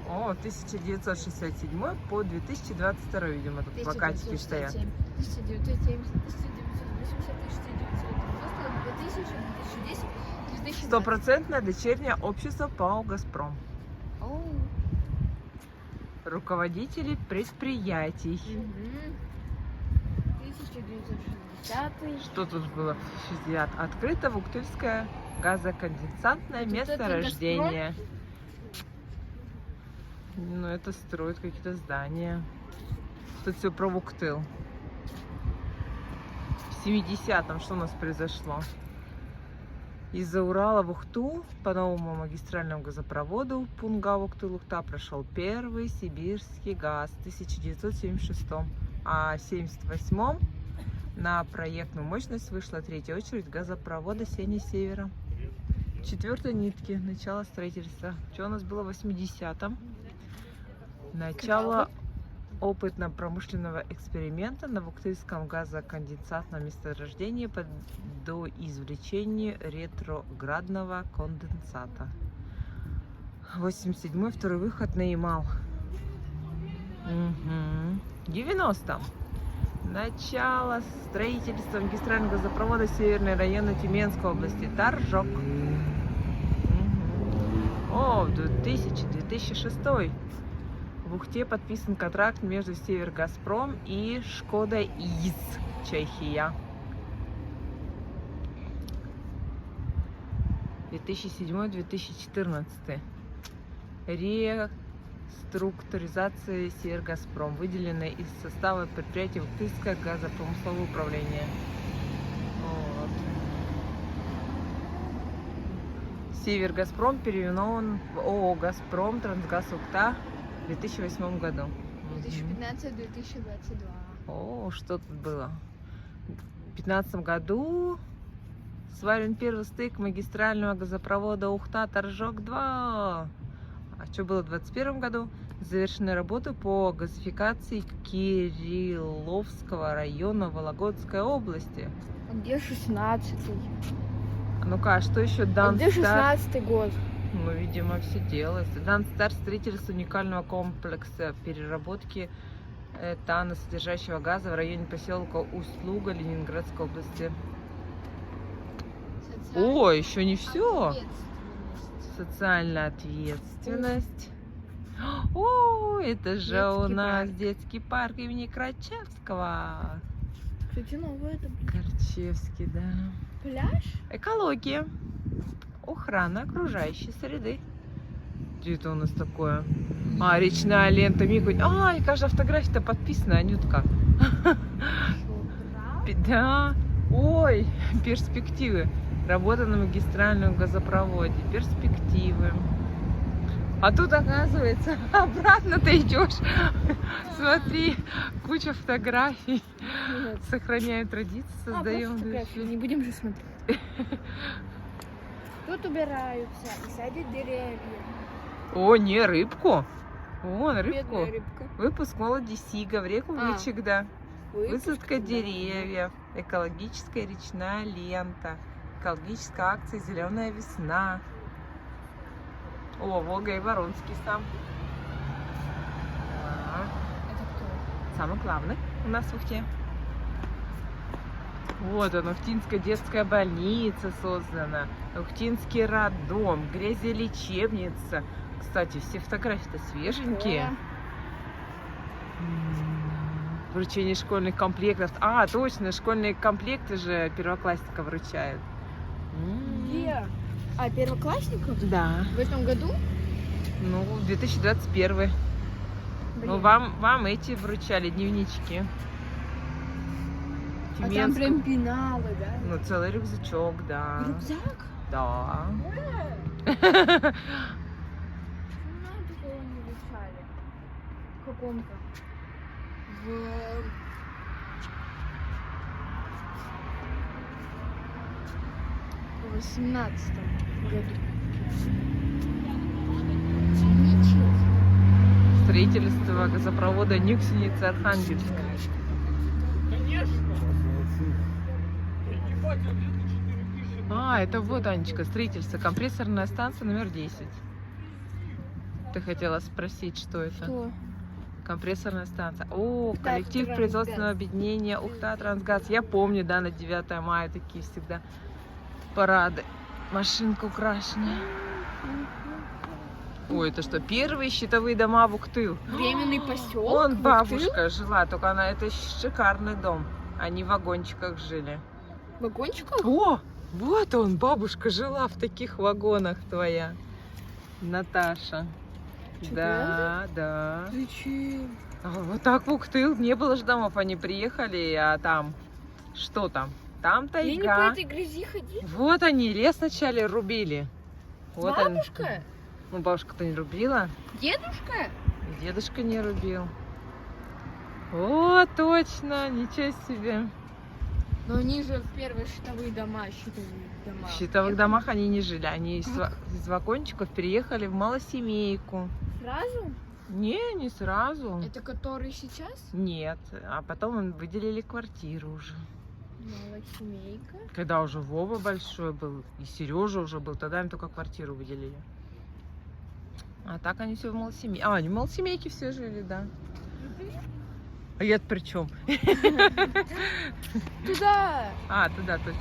О, 1967 по 2022, видимо, тут плакатики стоят. 1970, 1980, 1990, 2000, 2010, 2020. Стопроцентное дочернее общество ПАО «Газпром». Оу. Руководители предприятий. 1960. Что тут было в 60? Открыто Вуктыльское газоконденсатное Вот это месторождение. Ну, это строят какие-то здания. Тут все про Вуктыл. В 70-м что у нас произошло? Из-за Урала в Ухту по новому магистральному газопроводу Пунга-Вуктыл-Ухта прошел первый сибирский газ в 1976, а в 1978 на проектную мощность вышла третья очередь газопровода Сени-Севера. Четвертой нитки, начало строительства. Что у нас было в 80-м? Начало опытно-промышленного эксперимента на Вуктыльском газоконденсатном месторождении по доизвлечению ретроградного конденсата. 87-й второй выход на Ямал. В 90-м начало строительства магистрального газопровода Северный район Тюменской области. Торжок. О, 2000-2006. В Ухте подписан контракт между Севергазпром и Шкода ИЗ, Чехия. 2007-2014. Реструктуризация Севергазпром, выделенная из состава предприятия Вуктыльское газопромысловое управление. Вот. Севергазпром переименован в ООО «Газпром Трансгаз Ухта» в 2008 году. 2015-2022. О, что тут было? В 2015 году сварен первый стык магистрального газопровода Ухта-Торжок-2. А что было в 2021 году? Завершены работы по газификации Кирилловского района Вологодской области. А где 16-й? Ну-ка, а что еще? А где 16-й год? Ну, видимо, все делается. Данстарт — строительство уникального комплекса переработки этаносодержащего газа в районе поселка Усть-Луга Ленинградской области. О, еще не все. Социальная ответственность. О, это же Детский у нас парк. детский парк имени Крачевского. Кстати, новое это Крачевский, да. пляж? Экология. Охрана окружающей среды. Что это у нас такое? А, речная лента Мигунь. А, и каждая фотография-то подписана, Анютка. Да. Ой, перспективы. Работа на магистральном газопроводе. Перспективы. А тут, оказывается, обратно ты идешь. Смотри, куча фотографий. Нет. Сохраняем традиции, создаем. Фотографии, не будем же смотреть. Тут убираются и садят деревья. О, не, рыбку. Вон, рыбку. Бедная рыбка. Выпуск молоди Сига в реку Вычегда. Высадка да. деревьев. Экологическая речная лента. Экологическая акция «Зеленая весна». О, Волга и Воронский сам. Да. Это кто? Самый главный у нас в Ухте. Вот он, Ухтинская детская больница создана. Ухтинский роддом, грязелечебница. Кстати, все фотографии-то свеженькие. Вручение школьных комплектов. А, точно, школьные комплекты же первоклассника вручают. Где? А, первоклассников? Да. В этом году? Ну, 2021. Блин. Ну, вам эти вручали дневнички. А там Тюменскую. прям пеналы, да? Ну, целый рюкзачок, да. Рюкзак? Да. Почему нам такого не вручали? В каком-то? В 18-м году. Ничего. Строительство газопровода Нюксеница-Архангельск. А, это вот, Анечка, строительство. Компрессорная станция номер 10. Ты хотела спросить, что это? Что? Компрессорная станция. О, Ухта коллектив Трансгаз. производственного объединения Ухта Трансгаз. Я помню, да, на 9 мая такие всегда парады. Машинка украшенная. Ой, это что, первые щитовые дома в Ухты? Временный поселок. Вон Ухты? бабушка жила, только она, это шикарный дом. Они в вагончиках жили. В вагончиках? О, вот он, бабушка жила в таких вагонах твоя. Наташа. Чё, Да, да. Зачем? А вот так в Ухты не было же домов, они приехали, а там, что там? Там Я не по тайга. этой грязи ходить. Вот они, лес вначале рубили. Вот они. Бабушка? Ну, бабушка-то не рубила, Дедушка? и дедушка не рубил. О, точно, ничего себе. Но они же в первые щитовые дома, щитовые дома. В щитовых домах они не жили, они из вагончиков переехали в малосемейку. Сразу? Не сразу. Это который сейчас? Нет, а потом им выделили квартиру уже. Малосемейка. Когда уже Вова большой был, и Сережа уже был, тогда им только квартиру выделили. А так они все в малосемейке. А, они в малосемейке все жили, да. А я при чем? Туда! А, туда точно.